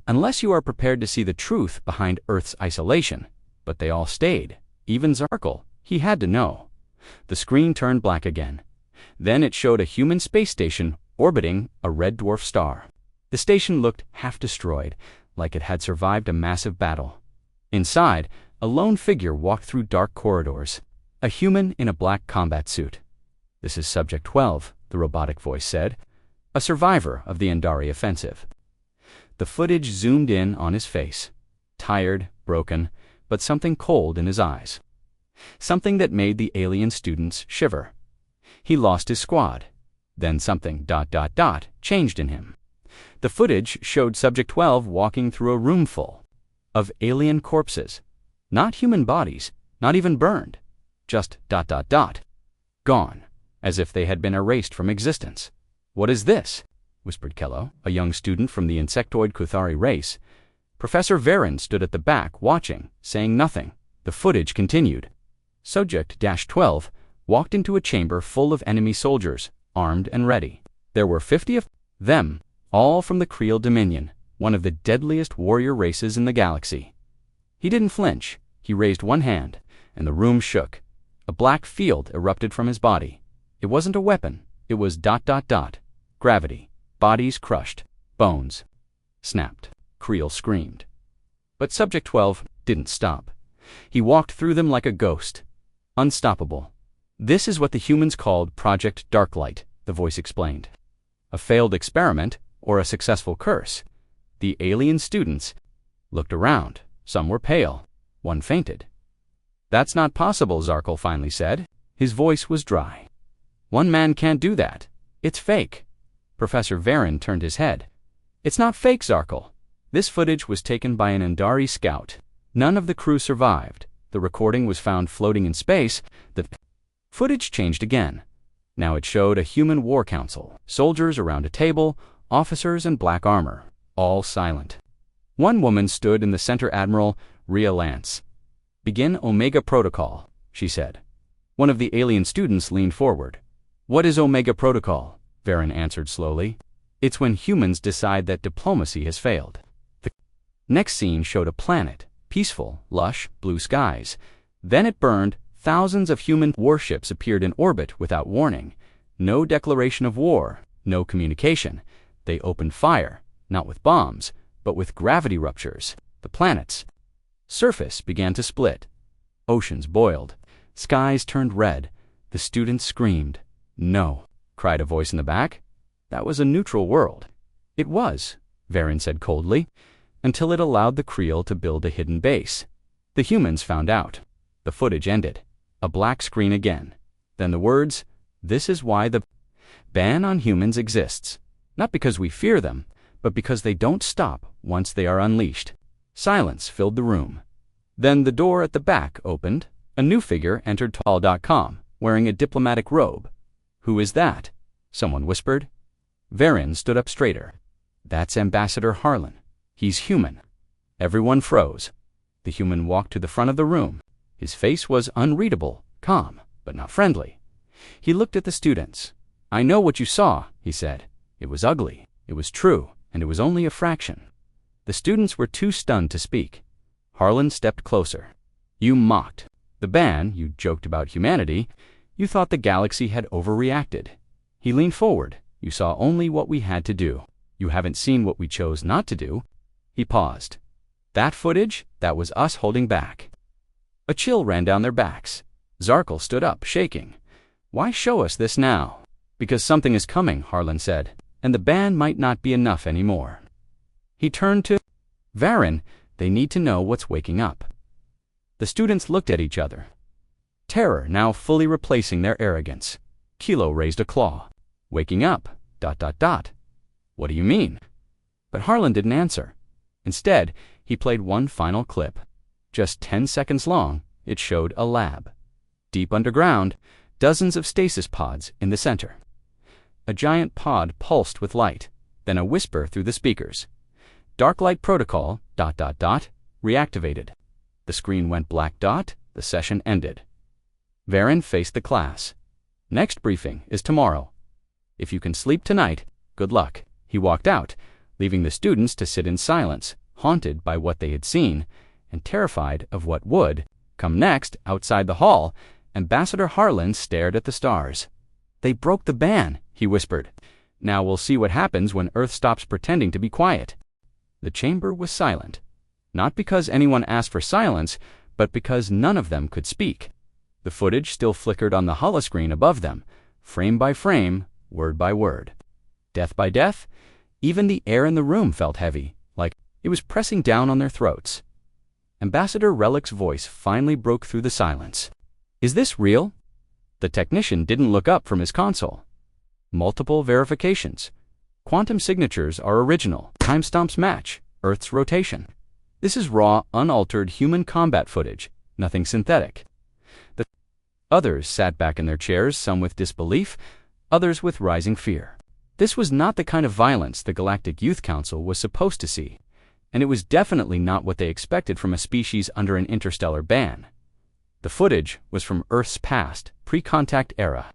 Unless you are prepared to see the truth behind Earth's isolation. But they all stayed. Even Zarkel. He had to know. The screen turned black again. Then it showed a human space station orbiting a red dwarf star. The station looked half destroyed, like it had survived a massive battle. Inside, a lone figure walked through dark corridors. A human in a black combat suit. This is Subject 12, the robotic voice said. A survivor of the Andari offensive. The footage zoomed in on his face. Tired, broken, but something cold in his eyes. Something that made the alien students shiver. He lost his squad. Then something ... changed in him. The footage showed Subject 12 walking through a room full of alien corpses. Not human bodies, not even burned. Just ... gone, as if they had been erased from existence. What is this? Whispered Kello, a young student from the insectoid Kuthari race. Professor Varen stood at the back, watching, saying nothing. The footage continued. Subject-12 walked into a chamber full of enemy soldiers, armed and ready. There were 50 of them, all from the Creel Dominion, one of the deadliest warrior races in the galaxy. He didn't flinch. He raised one hand, and the room shook. A black field erupted from his body. It wasn't a weapon. It was ... gravity. Bodies crushed. Bones. Snapped. Creel screamed. But Subject 12 didn't stop. He walked through them like a ghost. Unstoppable. This is what the humans called Project Darklight, the voice explained. A failed experiment or a successful curse. The alien students looked around. Some were pale. One fainted. That's not possible, Zarkle finally said. His voice was dry. One man can't do that. It's fake. Professor Varen turned his head. It's not fake, Zarkle. This footage was taken by an Andari scout. None of the crew survived. The recording was found floating in space. The footage changed again. Now it showed a human war council, soldiers around a table, officers in black armor, all silent. One woman stood in the center, Admiral Rhea Lance. Begin Omega Protocol, she said. One of the alien students leaned forward. What is Omega Protocol? Varen answered slowly. It's when humans decide that diplomacy has failed. The next scene showed a planet, peaceful, lush, blue skies. Then it burned. Thousands of human warships appeared in orbit without warning. No declaration of war, no communication. They opened fire, not with bombs, but with gravity ruptures. The planet's surface began to split. Oceans boiled. Skies turned red. The students screamed. No, cried a voice in the back. That was a neutral world. It was, Varen said coldly, until it allowed the Creel to build a hidden base. The humans found out. The footage ended. A black screen again. Then the words, "This is why the ban on humans exists. Not because we fear them, but because they don't stop once they are unleashed." Silence filled the room. Then the door at the back opened. A new figure entered tall.com, wearing a diplomatic robe. Who is that? Someone whispered. Varen stood up straighter. That's Ambassador Harlan. He's human. Everyone froze. The human walked to the front of the room. His face was unreadable, calm, but not friendly. He looked at the students. I know what you saw, he said. It was ugly, it was true, and it was only a fraction. The students were too stunned to speak. Harlan stepped closer. You mocked. The ban, you joked about humanity. You thought the galaxy had overreacted. He leaned forward. You saw only what we had to do. You haven't seen what we chose not to do. He paused. That footage, that was us holding back. A chill ran down their backs. Zarkle stood up, shaking. Why show us this now? Because something is coming, Harlan said, and the ban might not be enough anymore. He turned to Varen. They need to know what's waking up. The students looked at each other. Terror now fully replacing their arrogance. Kilo raised a claw. Waking up, ... What do you mean? But Harlan didn't answer. Instead, he played one final clip. Just 10 seconds long, it showed a lab. Deep underground, dozens of stasis pods in the center. A giant pod pulsed with light, then a whisper through the speakers. Darklight Protocol, ... reactivated. The screen went black. The session ended. Varen faced the class. Next briefing is tomorrow. If you can sleep tonight, good luck. He walked out, leaving the students to sit in silence, haunted by what they had seen, and terrified of what would come next. Outside the hall, Ambassador Harlan stared at the stars. They broke the ban, he whispered. Now we'll see what happens when Earth stops pretending to be quiet. The chamber was silent, not because anyone asked for silence, but because none of them could speak. The footage still flickered on the holoscreen above them, frame by frame, word by word. Death by death, even the air in the room felt heavy, like it was pressing down on their throats. Ambassador Relic's voice finally broke through the silence. Is this real? The technician didn't look up from his console. Multiple verifications. Quantum signatures are original. Timestamps match Earth's rotation. This is raw, unaltered human combat footage, nothing synthetic. The others sat back in their chairs, some with disbelief, others with rising fear. This was not the kind of violence the Galactic Youth Council was supposed to see, and it was definitely not what they expected from a species under an interstellar ban. The footage was from Earth's past, pre-contact era.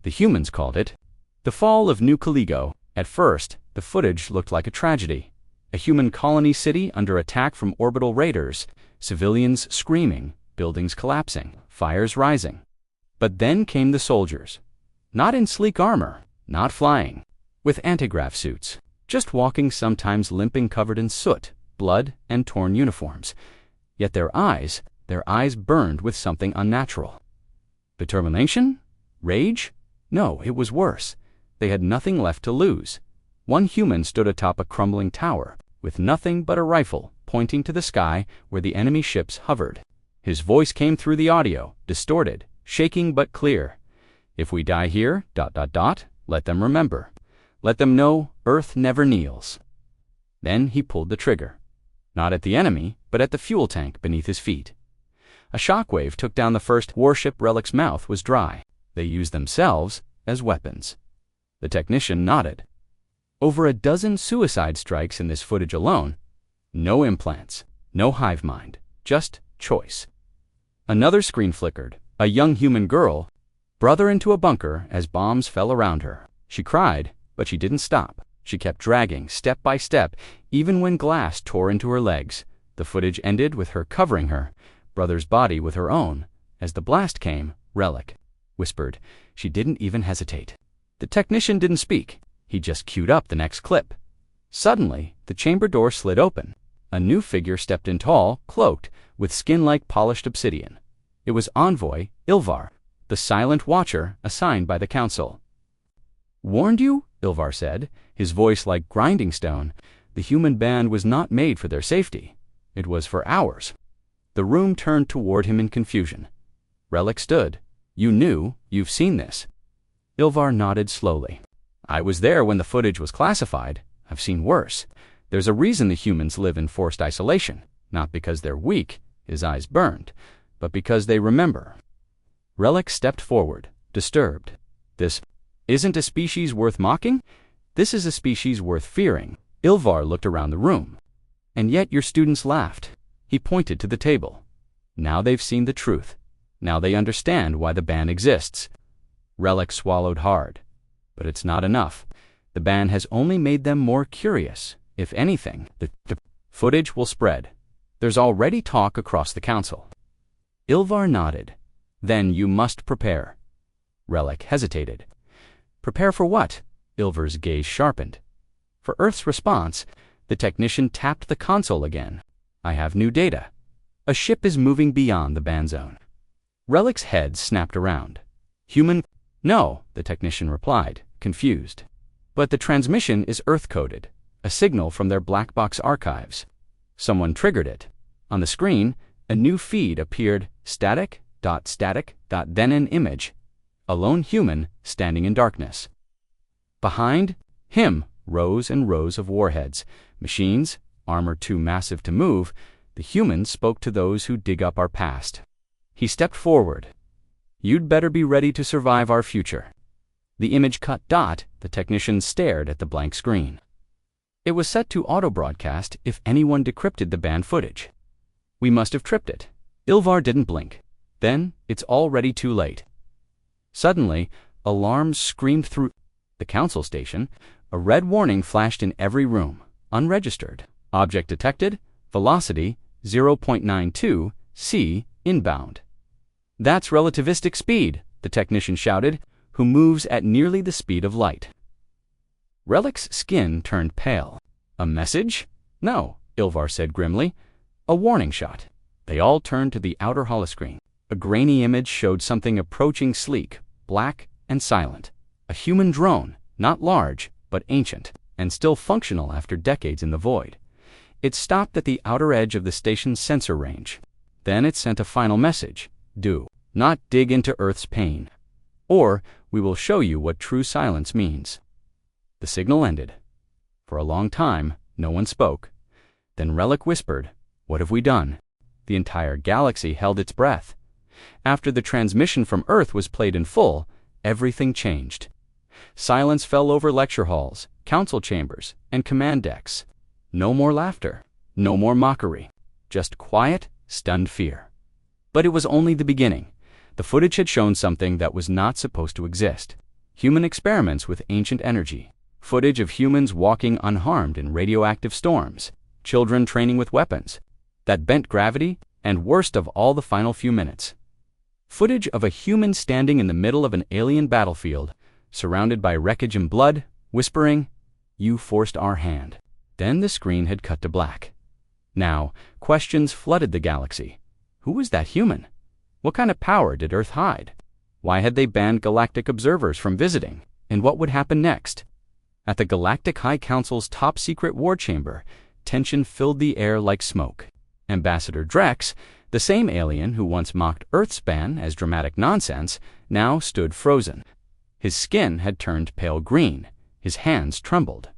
The humans called it the fall of New Caligo. At first, the footage looked like a tragedy. A human colony city under attack from orbital raiders, civilians screaming, buildings collapsing, fires rising. But then came the soldiers. Not in sleek armor, not flying, with antigrav suits. just walking, sometimes limping, covered in soot, blood, and torn uniforms. Yet their eyes burned with something unnatural. Determination? Rage? No, it was worse. They had nothing left to lose. One human stood atop a crumbling tower, with nothing but a rifle pointing to the sky where the enemy ships hovered. His voice came through the audio, distorted, shaking but clear. "If we die here, ... let them remember. Let them know Earth never kneels." Then he pulled the trigger. Not at the enemy, but at the fuel tank beneath his feet. A shockwave took down the first warship. Relic's mouth was dry. They used themselves as weapons. The technician nodded. Over a dozen suicide strikes in this footage alone. No implants, no hive mind, just choice. Another screen flickered. A young human girl, brother into a bunker as bombs fell around her. She cried, but she didn't stop. She kept dragging, step by step, even when glass tore into her legs. The footage ended with her covering her brother's body with her own. As the blast came, Relic whispered. She didn't even hesitate. The technician didn't speak. He just queued up the next clip. Suddenly, the chamber door slid open. A new figure stepped in, tall, cloaked, with skin like polished obsidian. It was Envoy Ilvar, the silent watcher assigned by the Council. "Warned you?" Ilvar said, his voice like grinding stone. The human band was not made for their safety. It was for ours. The room turned toward him in confusion. Relic stood. "You knew. You've seen this." Ilvar nodded slowly. "I was there when the footage was classified. I've seen worse. There's a reason the humans live in forced isolation. Not because they're weak," his eyes burned, "but because they remember." Relic stepped forward, disturbed. "This isn't a species worth mocking. This is a species worth fearing." Ilvar looked around the room. "And yet your students laughed." He pointed to the table. "Now they've seen the truth. Now they understand why the ban exists." Relic swallowed hard. "But it's not enough. The ban has only made them more curious. If anything, the footage will spread. There's already talk across the council." Ilvar nodded. "Then you must prepare." Relic hesitated. "Prepare for what?" Ilvar's gaze sharpened. For Earth's response, the technician tapped the console again. "I have new data. A ship is moving beyond the ban zone." Relic's head snapped around. "Human?" "No," the technician replied, confused. "But the transmission is Earth-coded, a signal from their black box archives." Someone triggered it. On the screen, a new feed appeared, static, then an image. A lone human standing in darkness. Behind him, rows and rows of warheads, machines, armor too massive to move. The human spoke to those who dig up our past. He stepped forward. "You'd better be ready to survive our future." The image cut. The technician stared at the blank screen. It was set to auto-broadcast if anyone decrypted the banned footage. We must have tripped it. Ilvar didn't blink. Then, it's already too late. Suddenly, alarms screamed through the council station. A red warning flashed in every room. Unregistered. Object detected. Velocity 0.92 c inbound. "That's relativistic speed," the technician shouted, who moves at nearly the speed of light. Relic's skin turned pale. "A message?" "No," Ilvar said grimly. "A warning shot." They all turned to the outer holoscreen. A grainy image showed something approaching, sleek, black, and silent. A human drone, not large, but ancient, and still functional after decades in the void. It stopped at the outer edge of the station's sensor range. Then it sent a final message. "Do not dig into Earth's pain, or we will show you what true silence means." The signal ended. For a long time, no one spoke. Then Relic whispered, "What have we done?" The entire galaxy held its breath. After the transmission from Earth was played in full, everything changed. Silence fell over lecture halls, council chambers, and command decks. No more laughter, no more mockery, just quiet, stunned fear. But it was only the beginning. The footage had shown something that was not supposed to exist. Human experiments with ancient energy. Footage of humans walking unharmed in radioactive storms. Children training with weapons that bent gravity, and worst of all, the final few minutes. Footage of a human standing in the middle of an alien battlefield, surrounded by wreckage and blood, whispering, You forced our hand." Then the screen had cut to black. Now, questions flooded the galaxy. Who was that human? What kind of power did Earth hide? Why had they banned galactic observers from visiting? And what would happen next? At the Galactic High Council's top-secret war chamber, tension filled the air like smoke. Ambassador Drex, the same alien who once mocked Earth's ban as dramatic nonsense, now stood frozen. His skin had turned pale green. His hands trembled.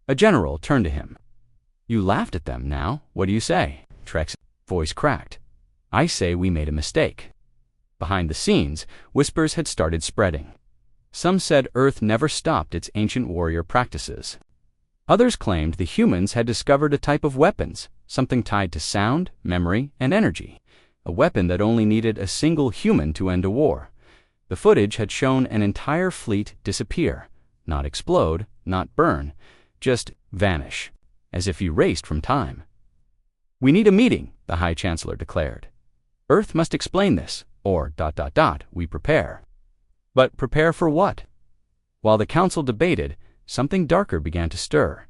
A general turned to him. "You laughed at them now. What do you say?" Drex's voice cracked. "I say we made a mistake." Behind the scenes, whispers had started spreading. Some said Earth never stopped its ancient warrior practices. Others claimed the humans had discovered a type of weapons, something tied to sound, memory, and energy, a weapon that only needed a single human to end a war. The footage had shown an entire fleet disappear, not explode, not burn, just vanish, as if erased from time. "We need a meeting," the High Chancellor declared. "Earth must explain this, or ... we prepare." But prepare for what? While the council debated, something darker began to stir.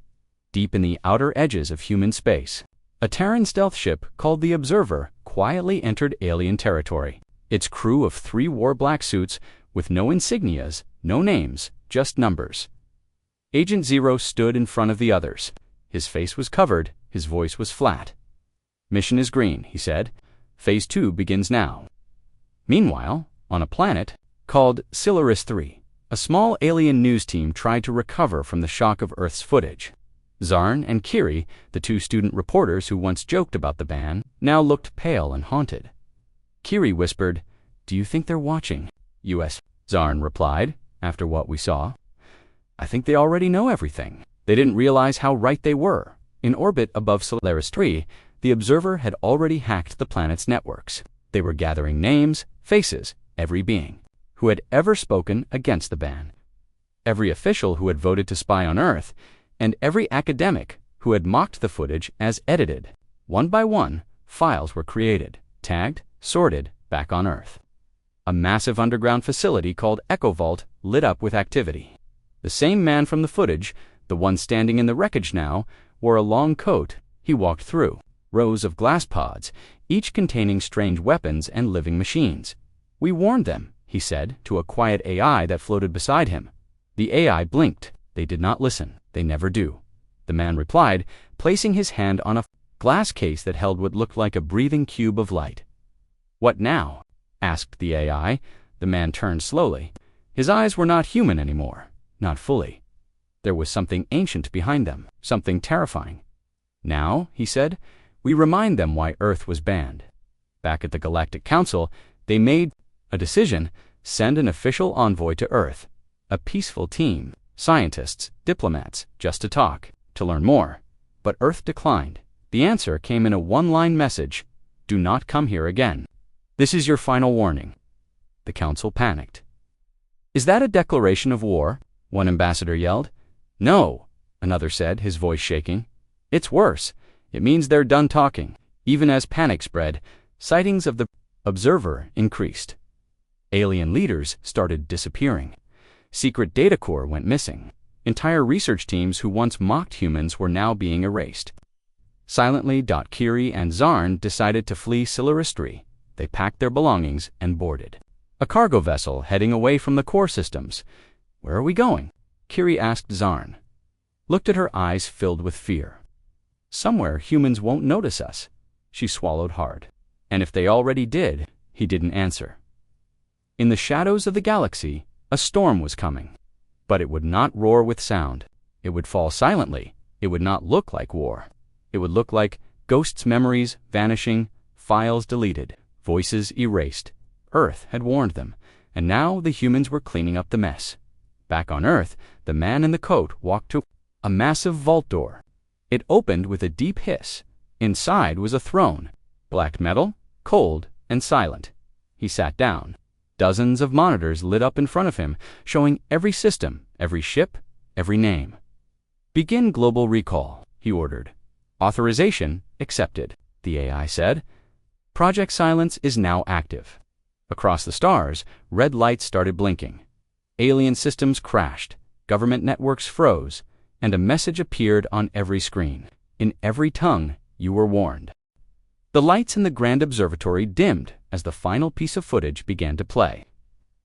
Deep in the outer edges of human space, a Terran stealth ship called the Observer quietly entered alien territory. Its crew of 3 war black suits with no insignias, no names, just numbers. Agent Zero stood in front of the others. His face was covered, his voice was flat. "Mission is green," he said. "Phase 2 begins now." Meanwhile, on a planet called Silaris 3, a small alien news team tried to recover from the shock of Earth's footage. Zarn and Kiri, the 2 student reporters who once joked about the ban, now looked pale and haunted. Kiri whispered, "Do you think they're watching?" "US," Zarn replied, "after what we saw. I think they already know everything." They didn't realize how right they were. In orbit above Silaris 3, the Observer had already hacked the planet's networks. They were gathering names, faces, every being who had ever spoken against the ban, every official who had voted to spy on Earth, and every academic who had mocked the footage as edited. One by one, files were created, tagged, sorted, back on Earth. A massive underground facility called Echo Vault lit up with activity. The same man from the footage, the one standing in the wreckage now, wore a long coat. He walked through rows of glass pods, each containing strange weapons and living machines. "We warned them," he said to a quiet AI that floated beside him. The AI blinked. "They did not listen. They never do," the man replied, placing his hand on a glass case that held what looked like a breathing cube of light. "What now?" asked the AI. The man turned slowly. His eyes were not human anymore, not fully. There was something ancient behind them, something terrifying. "Now," he said, "we remind them why Earth was banned." Back at the Galactic Council, they made a decision: send an official envoy to Earth, a peaceful team, scientists, diplomats, just to talk, to learn more. But Earth declined. The answer came in a one-line message: "Do not come here again. This is your final warning." The council panicked. "Is that a declaration of war?" one ambassador yelled. "No," another said, his voice shaking. "It's worse. It means they're done talking." Even as panic spread, sightings of the Observer increased. Alien leaders started disappearing. Secret data core went missing. Entire research teams who once mocked humans were now being erased. Silently, Kiri and Zarn decided to flee Silaris 3. They packed their belongings and boarded a cargo vessel heading away from the core systems. "Where are we going?" Kiri asked Zarn. Looked at her eyes filled with fear. "Somewhere humans won't notice us." She swallowed hard. "And if they already did," he didn't answer. In the shadows of the galaxy, a storm was coming. But it would not roar with sound. It would fall silently. It would not look like war. It would look like ghosts' memories vanishing, files deleted, voices erased. Earth had warned them, and now the humans were cleaning up the mess. Back on Earth, the man in the coat walked to a massive vault door. It opened with a deep hiss. Inside was a throne, black metal, cold, and silent. He sat down. Dozens of monitors lit up in front of him, showing every system, every ship, every name. "Begin global recall," he ordered. "Authorization accepted," the AI said. "Project Silence is now active." Across the stars, red lights started blinking. Alien systems crashed. Government networks froze. and a message appeared on every screen. In every tongue, you were warned. The lights in the grand observatory dimmed as the final piece of footage began to play.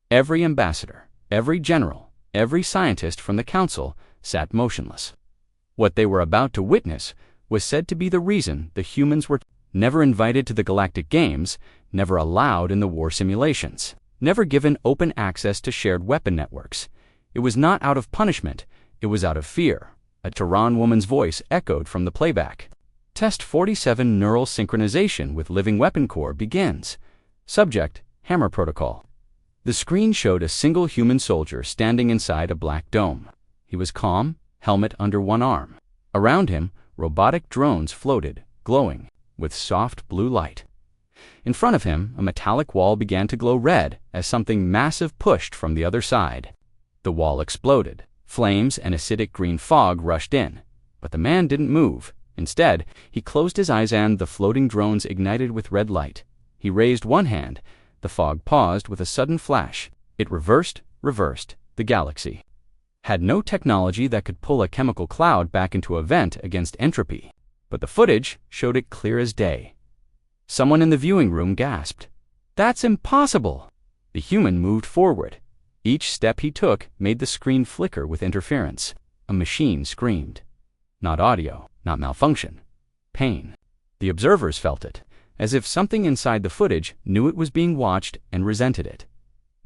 Every ambassador, every general, every scientist from the council sat motionless. What they were about to witness was said to be the reason the humans were never invited to the Galactic Games, never allowed in the war simulations, never given open access to shared weapon networks. It was not out of punishment, it was out of fear. A Tehran woman's voice echoed from the playback. Test 47 neural synchronization with living weapon core begins. Subject, Hammer Protocol. The screen showed a single human soldier standing inside a black dome. He was calm, helmet under one arm. Around him, robotic drones floated, glowing, with soft blue light. In front of him, a metallic wall began to glow red as something massive pushed from the other side. The wall exploded. Flames and acidic green fog rushed in. But the man didn't move. Instead, he closed his eyes and the floating drones ignited with red light. He raised one hand. The fog paused with a sudden flash. It reversed. The galaxy had no technology that could pull a chemical cloud back into a vent against entropy. But the footage showed it clear as day. Someone in the viewing room gasped. "That's impossible!" The human moved forward. Each step he took made the screen flicker with interference. A machine screamed. Not audio, not malfunction. Pain. The observers felt it, as if something inside the footage knew it was being watched and resented it.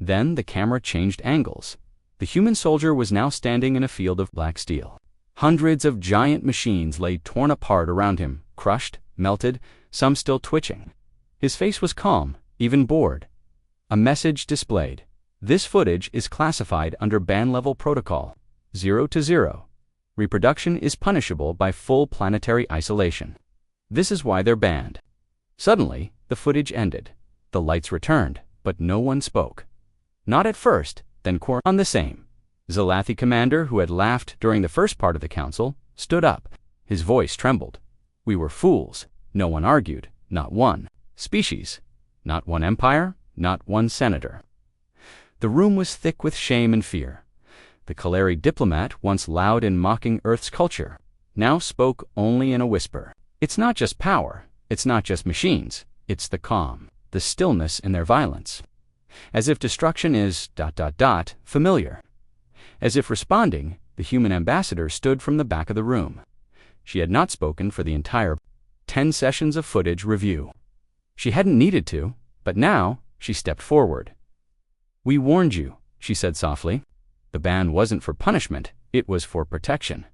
Then the camera changed angles. The human soldier was now standing in a field of black steel. Hundreds of giant machines lay torn apart around him, crushed, melted, some still twitching. His face was calm, even bored. A message displayed. This footage is classified under ban-level protocol, 0 to 0. Reproduction is punishable by full planetary isolation. This is why they're banned. Suddenly, the footage ended. The lights returned, but no one spoke. Not at first, then on the same. Zalathi commander, who had laughed during the first part of the council, stood up. His voice trembled. We were fools. No one argued. Not one species. Not one empire. Not one senator. The room was thick with shame and fear. The Kaleri diplomat, once loud in mocking Earth's culture, now spoke only in a whisper. It's not just power. It's not just machines. It's the calm, the stillness in their violence. As if destruction is ... familiar. As if responding, the human ambassador stood from the back of the room. She had not spoken for the entire 10 sessions of footage review. She hadn't needed to, but now she stepped forward. We warned you, she said softly. The ban wasn't for punishment, it was for protection.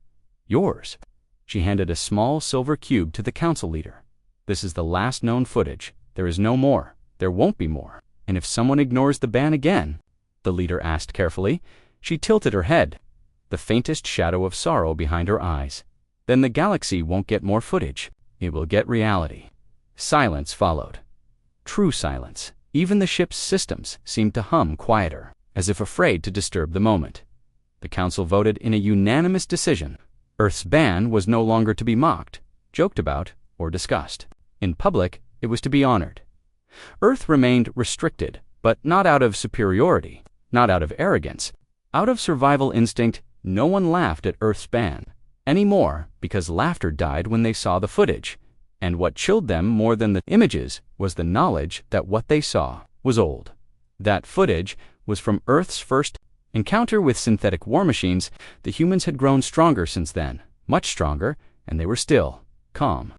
Yours. She handed a small silver cube to the council leader. This is the last known footage. There is no more. There won't be more. And if someone ignores the ban again, the leader asked carefully. She tilted her head, the faintest shadow of sorrow behind her eyes. Then the galaxy won't get more footage. It will get reality. Silence followed. True silence. Even the ship's systems seemed to hum quieter, as if afraid to disturb the moment. The council voted in a unanimous decision. Earth's ban was no longer to be mocked, joked about, or discussed. In public, it was to be honored. Earth remained restricted, but not out of superiority, not out of arrogance. Out of survival instinct, no one laughed at Earth's ban anymore, because laughter died when they saw the footage. And what chilled them more than the images was the knowledge that what they saw was old. That footage was from Earth's first encounter with synthetic war machines. The humans had grown stronger since then, much stronger, and they were still calm.